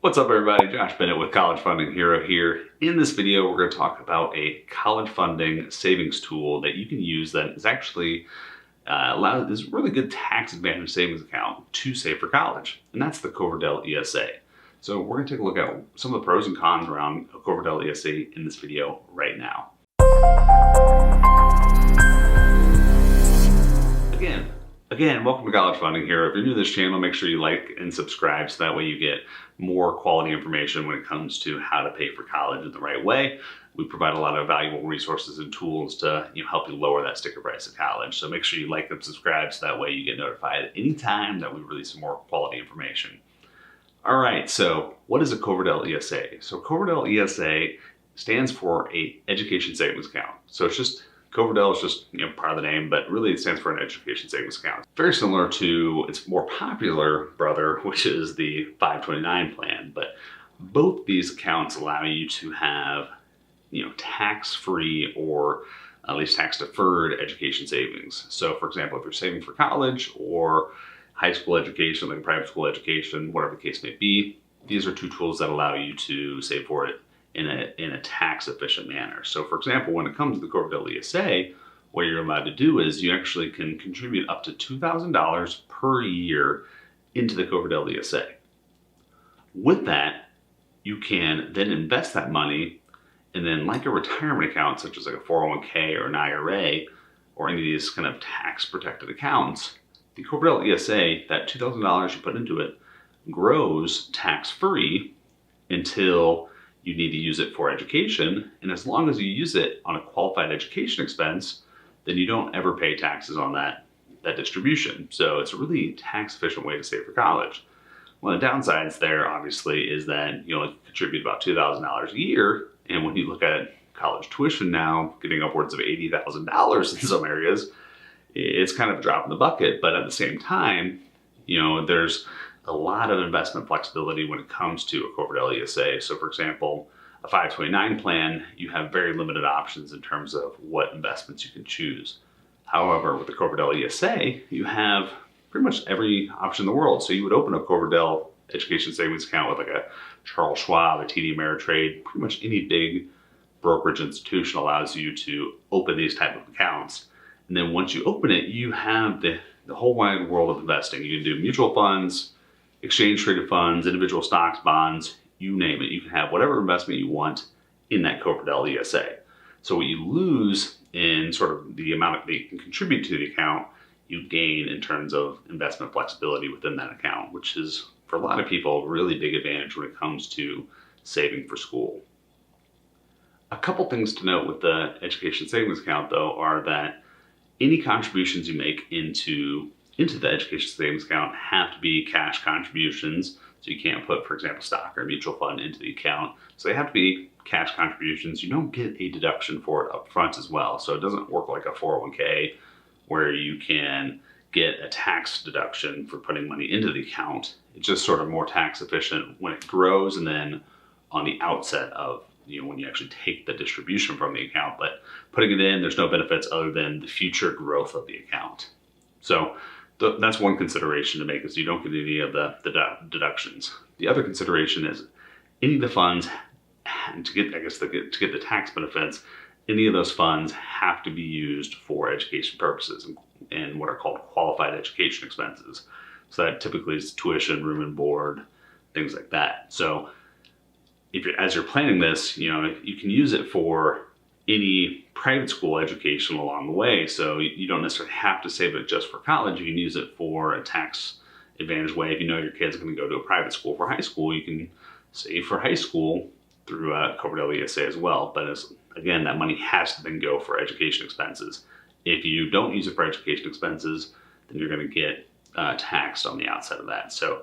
What's up everybody, Josh Bennett with College Funding Hero here. In this video, we're going to talk about a college funding savings tool that you can use that is actually is a really good tax advantage savings account to save for college, and that's the Coverdell ESA. So we're going to take a look at some of the pros and cons around a Coverdell ESA in this video right now. Again, welcome to College Funding Hero. If you're new to this channel, make sure you like and subscribe so that way you get more quality information when it comes to how to pay for college in the right way. We provide a lot of valuable resources and tools to help you lower that sticker price of college. So make sure you like and subscribe so that way you get notified anytime that we release some more quality information. All right, so what is a Coverdell ESA? So Coverdell ESA stands for a education savings account. So it's just Coverdell is just part of the name, but really it stands for an education savings account. Very similar to its more popular brother, which is the 529 plan. But both these accounts allow you to have tax-free or at least tax-deferred education savings. So for example, if you're saving for college or high school education, like private school education, whatever the case may be, these are two tools that allow you to save for it in a tax efficient manner. So for example, when it comes to the Coverdell ESA, what you're allowed to do is you actually can contribute up to $2,000 per year into the Coverdell ESA. With that, you can then invest that money, and then like a retirement account, such as like a 401k or an IRA, or any of these kind of tax protected accounts, the Coverdell ESA, that $2,000 you put into it grows tax-free until you need to use it for education. And as long as you use it on a qualified education expense, then you don't ever pay taxes on that distribution. So it's a really tax efficient way to save for college. One of the downsides there obviously is that you only contribute about $2,000 a year. And when you look at college tuition now, getting upwards of $80,000 in some areas, it's kind of a drop in the bucket. But at the same time, there's a lot of investment flexibility when it comes to a Coverdell ESA. So for example, a 529 plan, you have very limited options in terms of what investments you can choose. However, with the Coverdell ESA, you have pretty much every option in the world. So you would open a Coverdell Education Savings Account with like a Charles Schwab, a TD Ameritrade, pretty much any big brokerage institution allows you to open these type of accounts. And then once you open it, you have the whole wide world of investing. You can do mutual funds, exchange traded funds, individual stocks, bonds, you name it. You can have whatever investment you want in that Coverdell ESA. So what you lose in sort of the amount that you can contribute to the account, you gain in terms of investment flexibility within that account, which is for a lot of people a really big advantage when it comes to saving for school. A couple things to note with the education savings account though are that any contributions you make into the education savings account have to be cash contributions. So you can't put, for example, stock or mutual fund into the account. So they have to be cash contributions. You don't get a deduction for it up front as well. So it doesn't work like a 401k where you can get a tax deduction for putting money into the account. It's just sort of more tax efficient when it grows, and then on the outset of when you actually take the distribution from the account. But putting it in, there's no benefits other than the future growth of the account. So that's one consideration to make, is you don't get any of the deductions. The other consideration is any of the funds to get the tax benefits, any of those funds have to be used for education purposes and what are called qualified education expenses. So that typically is tuition, room and board, things like that. So as you're planning this, you can use it for any private school education along the way. So you don't necessarily have to save it just for college. You can use it for a tax advantage way. If you know your kid's going to go to a private school for high school, you can save for high school through Coverdell ESA as well. But again, that money has to then go for education expenses. If you don't use it for education expenses, then you're going to get taxed on the outset of that. So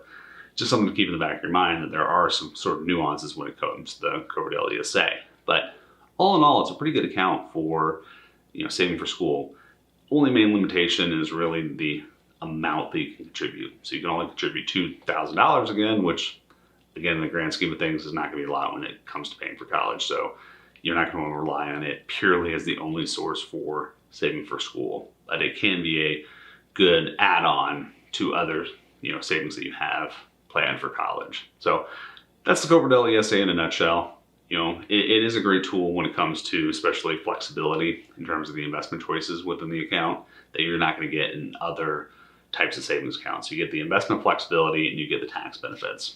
just something to keep in the back of your mind, that there are some sort of nuances when it comes to the Coverdell ESA. But all in all, it's a pretty good account for saving for school. Only main limitation is really the amount that you can contribute. So you can only contribute $2,000 again, which again, in the grand scheme of things, is not going to be a lot when it comes to paying for college. So you're not going to rely on it purely as the only source for saving for school. But it can be a good add-on to other savings that you have planned for college. So that's the Coverdell ESA in a nutshell. You know, it is a great tool when it comes to especially flexibility in terms of the investment choices within the account that you're not going to get in other types of savings accounts. You get the investment flexibility and you get the tax benefits.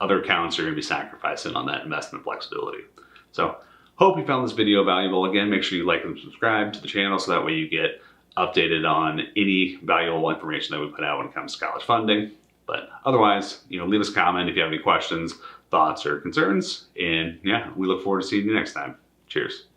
Other accounts are going to be sacrificing on that investment flexibility. So hope you found this video valuable. Again, make sure you like and subscribe to the channel so that way you get updated on any valuable information that we put out when it comes to college funding. But otherwise, you know, leave us a comment if you have any questions, thoughts, or concerns. And yeah, we look forward to seeing you next time. Cheers.